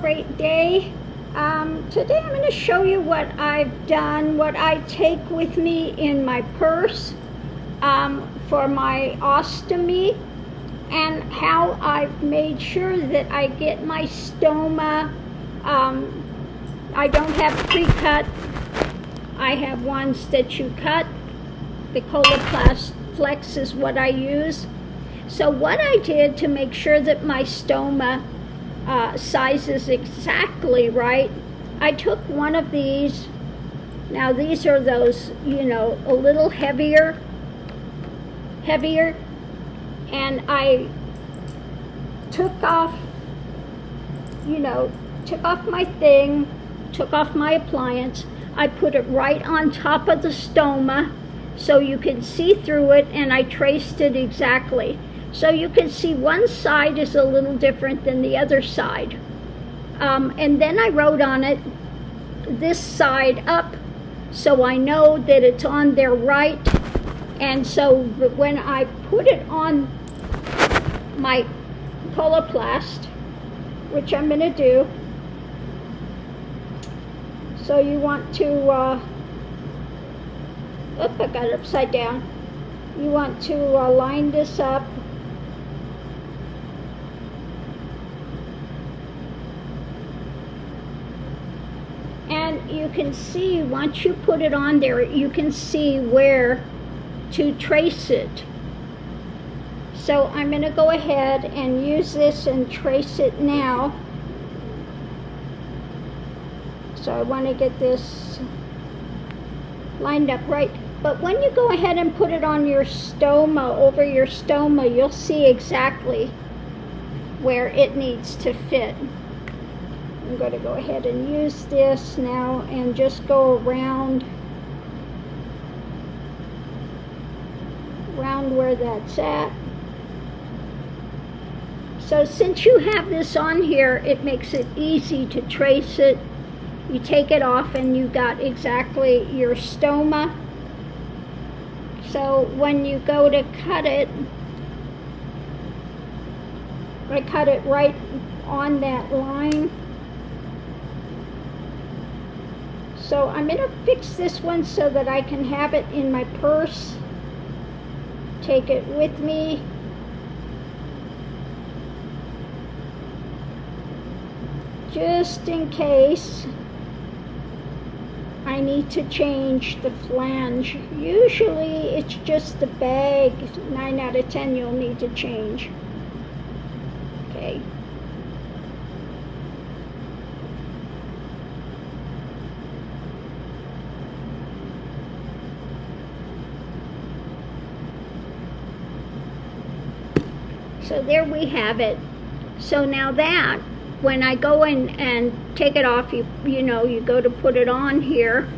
great day. Today I'm going to show you what I've done, what I take with me in my purse for my ostomy, and how I've made sure that I get my stoma. I don't have pre-cut. I have ones that you cut. The Coloplast Flex is what I use. So what I did to make sure that my stoma size is exactly right, I took one of these. Now these are those, a little heavier, and I took off, my thing, took off my appliance. I put it right on top of the stoma so you can see through it, and I traced it exactly. So you can see one side is a little different than the other side. And then I wrote on it, this side up, so I know that it's on there right. And so when I put it on my Coloplast, which I'm going to do, so you want to, I got it upside down. You want to line this up. And you can see, once you put it on there, you can see where to trace it. So I'm going to go ahead and use this and trace it now. So I want to get this lined up right. But when you go ahead and put it on your stoma, over your stoma, you'll see exactly where it needs to fit. I'm going to go ahead and use this now and just go around where that's at. So since you have this on here, it makes it easy to trace it. You take it off and you got exactly your stoma. So when you go to cut it, I cut it right on that line. So I'm going to fix this one so that I can have it in my purse. Take it with me. Just in case I need to change the flange. Usually it's just the bag. 9 out of 10 you'll need to change. Okay. So there we have it. So now that, when I go in and take it off, you go to put it on here,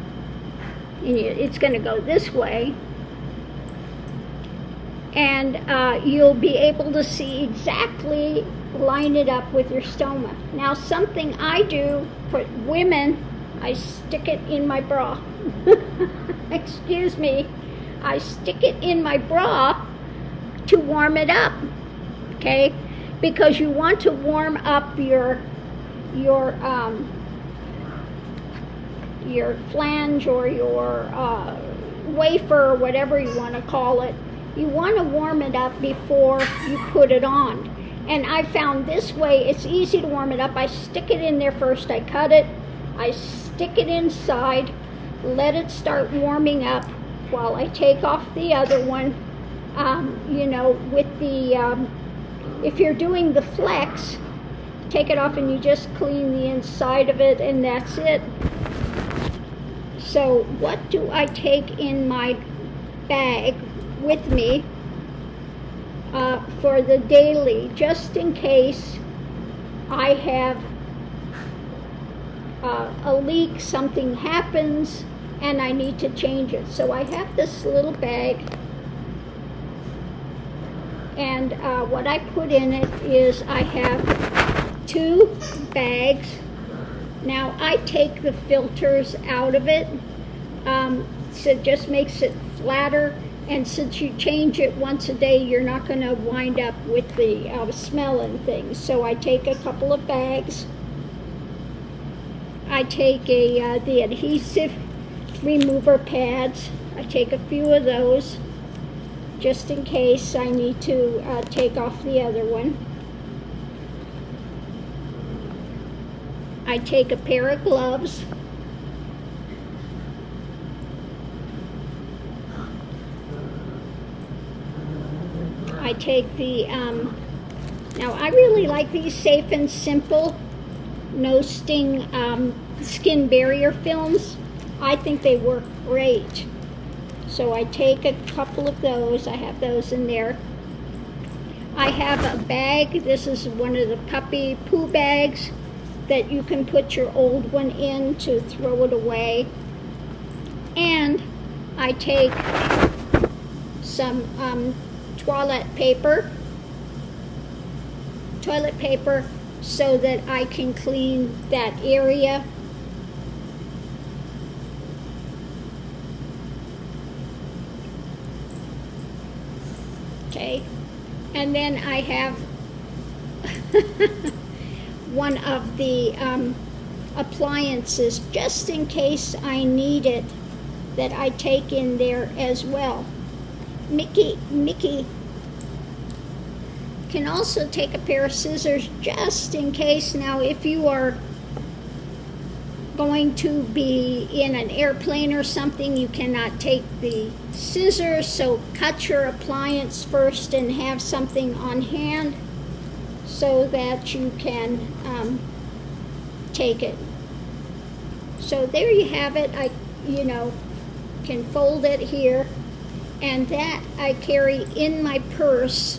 and it's going to go this way, and you'll be able to see exactly, line it up with your stoma. Now something I do for women, I stick it in my bra. Excuse me. I stick it in my bra to warm it up. Okay, because you want to warm up your flange or your wafer, or whatever you want to call it. You want to warm it up before you put it on. And I found this way it's easy to warm it up. I stick it in there first. I cut it. I stick it inside. Let it start warming up while I take off the other one. With the if you're doing the flex, take it off and you just clean the inside of it, and that's it. So what do I take in my bag with me for the daily, just in case I have a leak, something happens, and I need to change it. So I have this little bag. And what I put in it is I have 2 bags. Now I take the filters out of it, so it just makes it flatter. And since you change it once a day, you're not going to wind up with the smell and things. So I take a couple of bags I take the adhesive remover pads. I take a few of those just in case I need to take off the other one. I take a pair of gloves. I take the, now I really like these Safe and Simple no sting skin barrier films. I think they work great. So I take a couple of those. I have those in there. I have a bag. This is one of the puppy poo bags that you can put your old one in to throw it away. And I take some toilet paper so that I can clean that area. Okay, and then I have one of the appliances just in case I need it that I take in there as well. Mickey can also take a pair of scissors just in case. Now if you are going to be in an airplane or something, you cannot take the scissors, so cut your appliance first and have something on hand so that you can take it. So there you have it. I can fold it here, and that I carry in my purse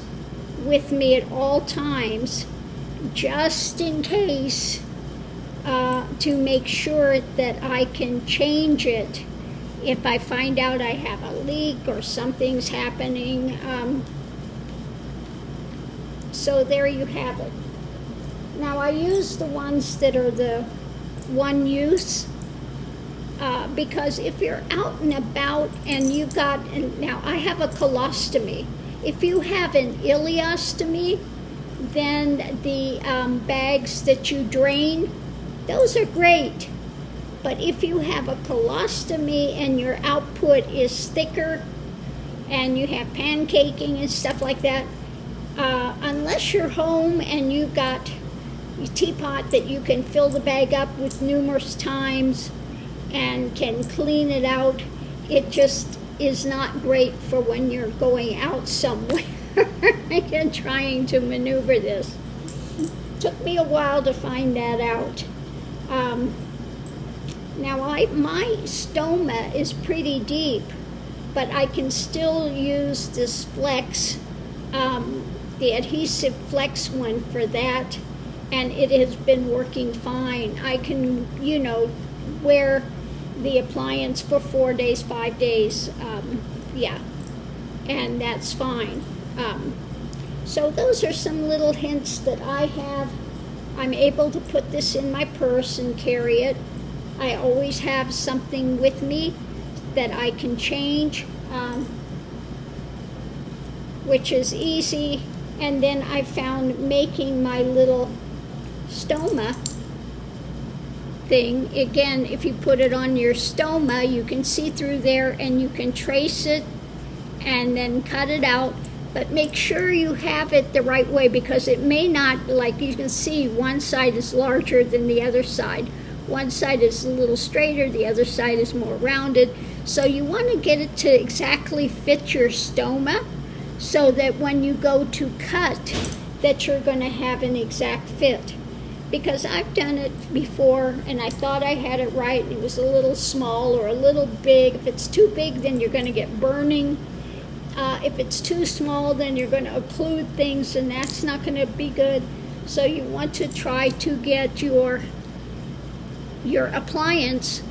with me at all times just in case, to make sure that I can change it if I find out I have a leak or something's happening. So there you have it. Now I use the ones that are the one use because if you're out and about and you've got, and now I have a colostomy. If you have an ileostomy, then the bags that you drain, those are great. But if you have a colostomy and your output is thicker and you have pancaking and stuff like that, unless you're home and you've got a teapot that you can fill the bag up with numerous times and can clean it out, it just is not great for when you're going out somewhere and trying to maneuver this. Took me a while to find that out. Now my stoma is pretty deep, but I can still use this flex, the adhesive flex one for that, and it has been working fine. I can, wear the appliance for 4 days, 5 days, and that's fine. So those are some little hints that I have. I'm able to put this in my purse and carry it. I always have something with me that I can change, which is easy. And then I found making my little stoma thing. Again, if you put it on your stoma, you can see through there and you can trace it and then cut it out. But make sure you have it the right way, because it may not, like you can see, one side is larger than the other side. One side is a little straighter, the other side is more rounded. So you want to get it to exactly fit your stoma so that when you go to cut, that you're going to have an exact fit. Because I've done it before and I thought I had it right. It was a little small or a little big. If it's too big, then you're going to get burning. If it's too small, then you're going to occlude things, and that's not going to be good. So you want to try to get your appliance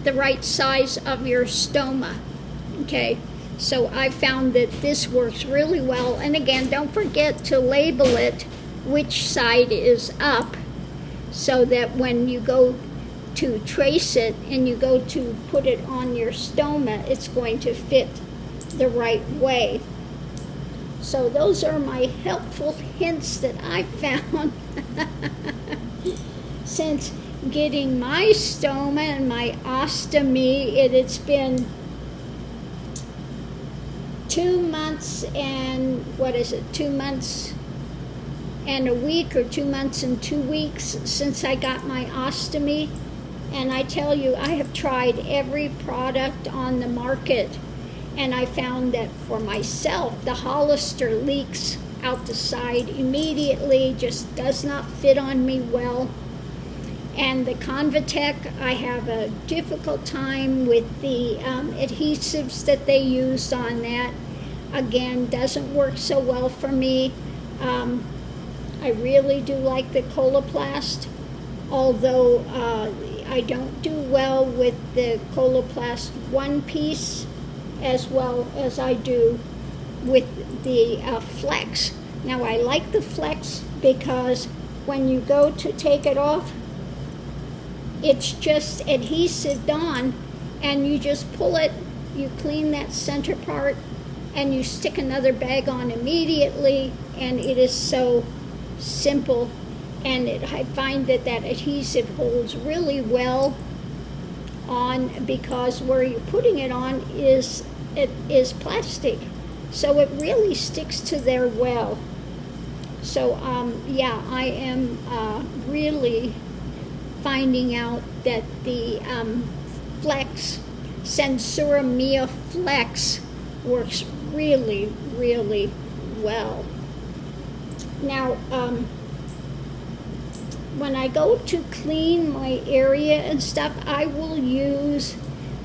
the right size of your stoma. Okay, so I found that this works really well. And again, don't forget to label it which side is up, so that when you go to trace it and you go to put it on your stoma, it's going to fit the right way. So those are my helpful hints that I found. Since getting my stoma and my ostomy. It's been 2 months and 2 months and a week, or 2 months and 2 weeks since I got my ostomy. And I tell you, I have tried every product on the market, and I found that for myself, the Hollister leaks out the side immediately, just does not fit on me well. And the Convatec, I have a difficult time with the adhesives that they used on that. Again, doesn't work so well for me. I really do like the Coloplast, although I don't do well with the Coloplast one piece as well as I do with the Flex. Now, I like the Flex because when you go to take it off, it's just adhesived on, and you just pull it, you clean that center part, and you stick another bag on immediately, and it is so simple. And I find that adhesive holds really well on, because where you're putting it on is plastic, so it really sticks to there well. So yeah, I am really finding out that the Flex, Sensura Mia Flex, works really, really well. Now, when I go to clean my area and stuff, I will use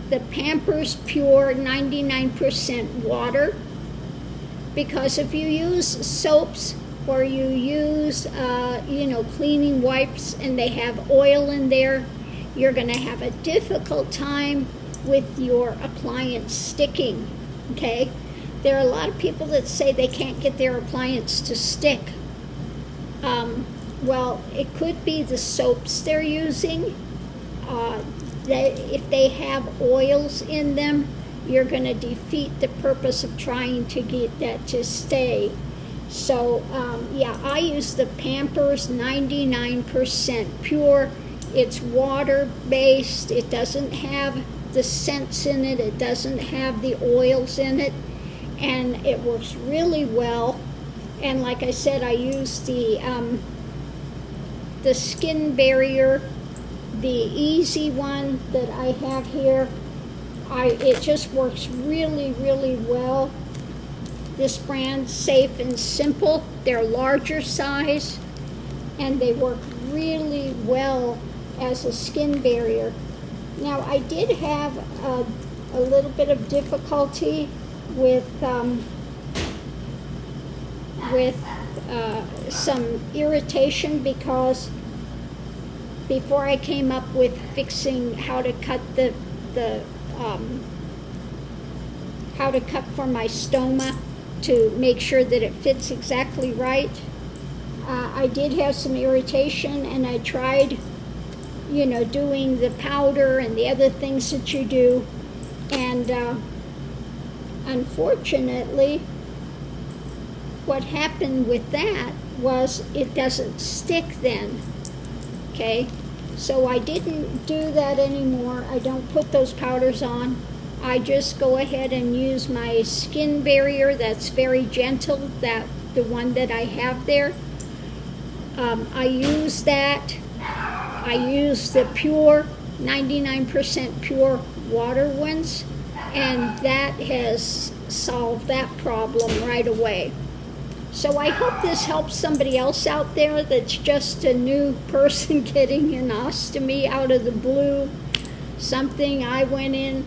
the Pampers Pure 99% water, because if you use soaps or you use cleaning wipes and they have oil in there, you're going to have a difficult time with your appliance sticking. Okay, there are a lot of people that say they can't get their appliance to stick. Well, it could be the soaps they're using. If they have oils in them, you're going to defeat the purpose of trying to get that to stay. So yeah, I use the Pampers 99% Pure. It's water-based. It doesn't have the scents in it. It doesn't have the oils in it, and it works really well. And like I said, I use the skin barrier, the easy one that I have here. It just works really, really well. This brand, Safe and Simple, they're larger size, and they work really well as a skin barrier. Now, I did have a little bit of difficulty with some irritation, because before I came up with fixing how to cut how to cut for my stoma to make sure that it fits exactly right, I did have some irritation, and I tried doing the powder and the other things that you do, and unfortunately what happened with that was it doesn't stick then. Okay, so I didn't do that anymore. I don't put those powders on. I just go ahead and use my skin barrier that's very gentle, the one that I have there. I use that. I use the Pure 99% Pure water ones, and that has solved that problem right away. So I hope this helps somebody else out there that's just a new person getting an ostomy out of the blue. Something I went in,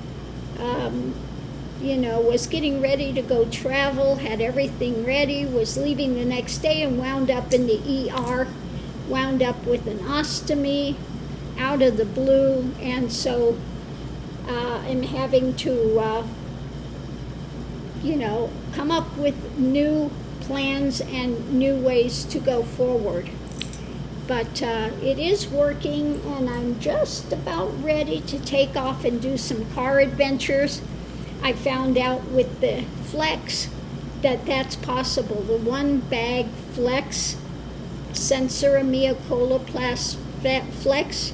was getting ready to go travel, had everything ready, was leaving the next day, and wound up in the ER, wound up with an ostomy out of the blue, and so I'm having to, come up with new plans and new ways to go forward. But it is working, and I'm just about ready to take off and do some car adventures. I found out with the Flex that that's possible. The one bag Flex, Sensura Mia Coloplast Flex,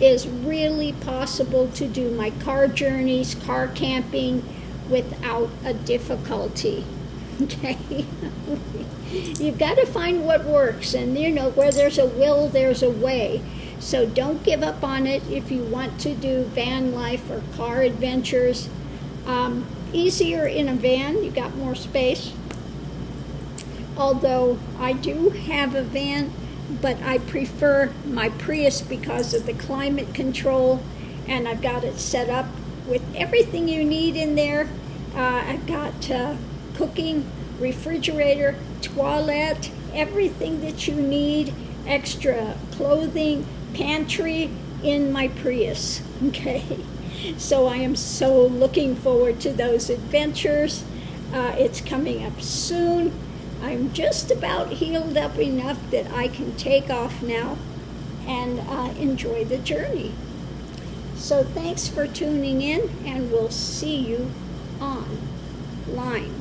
is really possible to do my car journeys, car camping, without a difficulty. Okay? You've got to find what works, and where there's a will, there's a way. So don't give up on it if you want to do van life or car adventures. Easier in a van, you got more space. Although I do have a van, but I prefer my Prius because of the climate control, and I've got it set up with everything you need in there. I've got cooking, refrigerator, toilet, everything that you need, extra clothing, pantry in my Prius. Okay, so I am so looking forward to those adventures. It's coming up soon. I'm just about healed up enough that I can take off now and enjoy the journey. So thanks for tuning in, and we'll see you online.